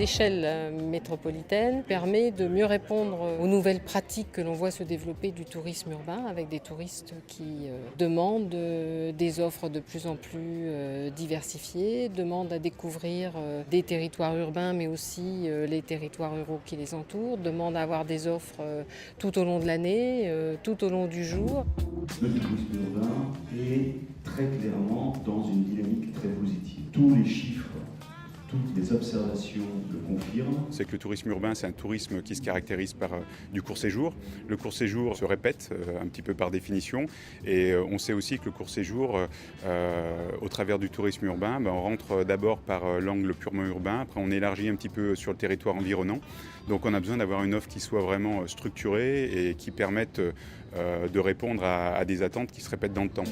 l'échelle métropolitaine permet de mieux répondre aux nouvelles pratiques que l'on voit se développer du tourisme urbain, avec des touristes qui demandent des offres de plus en plus diversifiées, demandent à découvrir des territoires urbains mais aussi les territoires ruraux qui les entourent, demandent à avoir des offres tout au long de l'année, tout au long du jour. Le tourisme urbain est très clairement dans une dynamique très positive. Tous les chiffres, toutes les observations le confirment. C'est que le tourisme urbain, c'est un tourisme qui se caractérise par du court séjour. Le court séjour se répète un petit peu par définition. Et on sait aussi que le court séjour, au travers du tourisme urbain, on rentre d'abord par l'angle purement urbain. Après, on élargit un petit peu sur le territoire environnant. Donc on a besoin d'avoir une offre qui soit vraiment structurée et qui permette de répondre à des attentes qui se répètent dans le temps.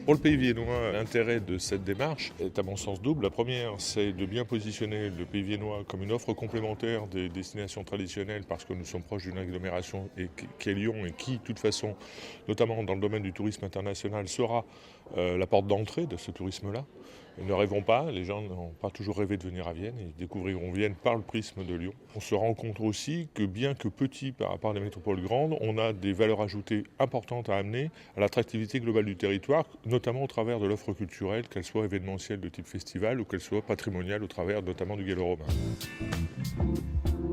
Pour le Pays viennois, l'intérêt de cette démarche est à mon sens double. La première, c'est de bien positionner le Pays viennois comme une offre complémentaire des destinations traditionnelles parce que nous sommes proches d'une agglomération qui est Lyon et qui, de toute façon, notamment dans le domaine du tourisme international, sera la porte d'entrée de ce tourisme-là. Ne rêvons pas, les gens n'ont pas toujours rêvé de venir à Vienne, ils découvriront Vienne par le prisme de Lyon. On se rend compte aussi que bien que petit par rapport à la métropole grande, on a des valeurs ajoutées importantes à amener à l'attractivité globale du territoire, notamment au travers de l'offre culturelle, qu'elle soit événementielle de type festival ou qu'elle soit patrimoniale au travers notamment du gallo-romain.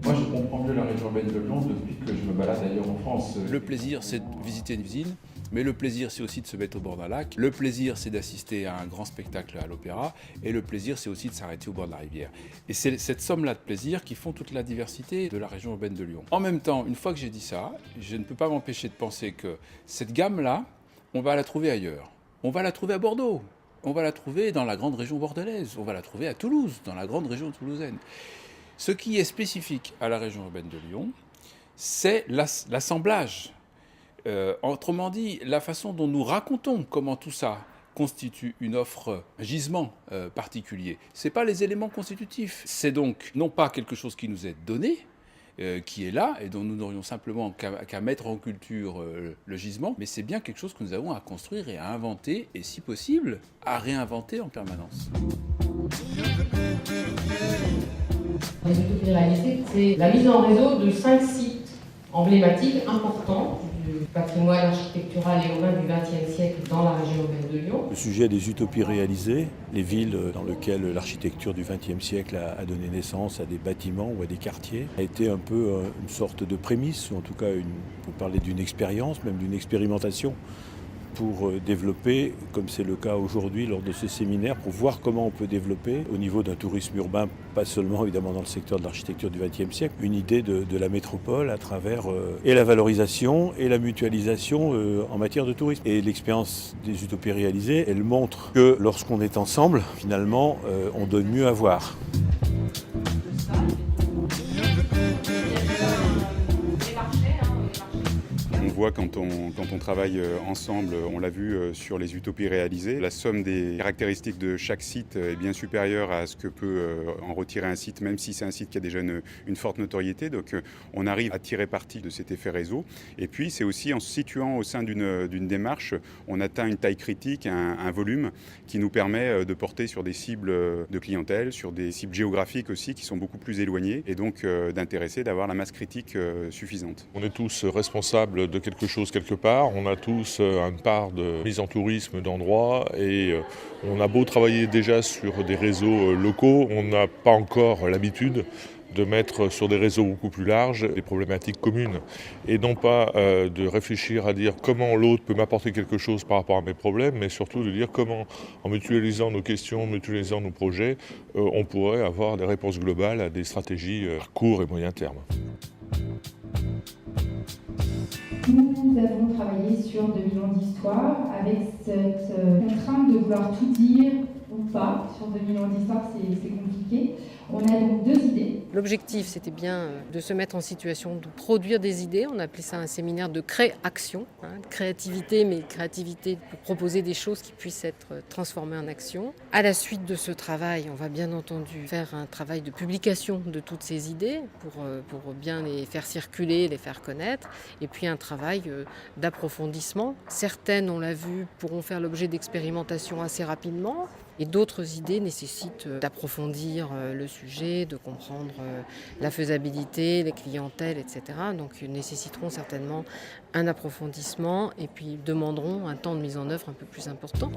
Moi, je comprends mieux la région urbaine de Lyon depuis que je me balade ailleurs en France. Le plaisir, c'est de visiter une ville, mais le plaisir, c'est aussi de se mettre au bord d'un lac. Le plaisir, c'est d'assister à un grand spectacle à l'opéra. Et le plaisir, c'est aussi de s'arrêter au bord de la rivière. Et c'est cette somme-là de plaisir qui font toute la diversité de la région urbaine de Lyon. En même temps, une fois que j'ai dit ça, je ne peux pas m'empêcher de penser que cette gamme-là, on va la trouver ailleurs. On va la trouver à Bordeaux. On va la trouver dans la grande région bordelaise. On va la trouver à Toulouse, dans la grande région toulousaine. Ce qui est spécifique à la région urbaine de Lyon, c'est l'assemblage. Autrement dit, la façon dont nous racontons comment tout ça constitue une offre, un gisement particulier. Ce n'est pas les éléments constitutifs. C'est donc non pas quelque chose qui nous est donné, qui est là et dont nous n'aurions simplement qu'à mettre en culture le gisement, mais c'est bien quelque chose que nous avons à construire et à inventer et si possible à réinventer en permanence. Les utopies réalisées, c'est la mise en réseau de 5 sites emblématiques importants du patrimoine architectural et urbain du XXe siècle dans la région urbaine de Lyon. Le sujet des utopies réalisées, les villes dans lesquelles l'architecture du XXe siècle a donné naissance à des bâtiments ou à des quartiers, a été un peu une sorte de prémisse, ou en tout cas on peut parler d'une expérience, même d'une expérimentation, pour développer, comme c'est le cas aujourd'hui lors de ces séminaires, pour voir comment on peut développer au niveau d'un tourisme urbain, pas seulement évidemment dans le secteur de l'architecture du XXe siècle, une idée de la métropole à travers et la valorisation et la mutualisation en matière de tourisme. Et l'expérience des utopies réalisées, elle montre que lorsqu'on est ensemble, finalement, on donne mieux à voir. On voit quand on travaille ensemble, on l'a vu sur les utopies réalisées, la somme des caractéristiques de chaque site est bien supérieure à ce que peut en retirer un site, même si c'est un site qui a déjà une forte notoriété. Donc on arrive à tirer parti de cet effet réseau. Et puis c'est aussi en se situant au sein d'une démarche, on atteint une taille critique, un volume qui nous permet de porter sur des cibles de clientèle, sur des cibles géographiques aussi qui sont beaucoup plus éloignées et donc d'intéresser, d'avoir la masse critique suffisante. On est tous responsables de quelque chose quelque part, on a tous une part de mise en tourisme d'endroits et on a beau travailler déjà sur des réseaux locaux, on n'a pas encore l'habitude de mettre sur des réseaux beaucoup plus larges des problématiques communes et non pas de réfléchir à dire comment l'autre peut m'apporter quelque chose par rapport à mes problèmes, mais surtout de dire comment, en mutualisant nos questions, en mutualisant nos projets, on pourrait avoir des réponses globales à des stratégies à court et moyen terme. Nous avons travaillé sur 2000 ans d'histoire avec cette contrainte de vouloir tout dire ou pas. Sur 2000 ans d'histoire, c'est compliqué. On a donc 2 idées. L'objectif, c'était bien de se mettre en situation de produire des idées. On appelait ça un séminaire de création, créativité, mais créativité pour proposer des choses qui puissent être transformées en action. À la suite de ce travail, on va bien entendu faire un travail de publication de toutes ces idées pour bien les faire circuler, les faire connaître. Et puis un travail d'approfondissement. Certaines, on l'a vu, pourront faire l'objet d'expérimentations assez rapidement. Et d'autres idées nécessitent d'approfondir le sujet, de comprendre la faisabilité, les clientèles, etc. Donc nécessiteront certainement un approfondissement et puis demanderont un temps de mise en œuvre un peu plus important.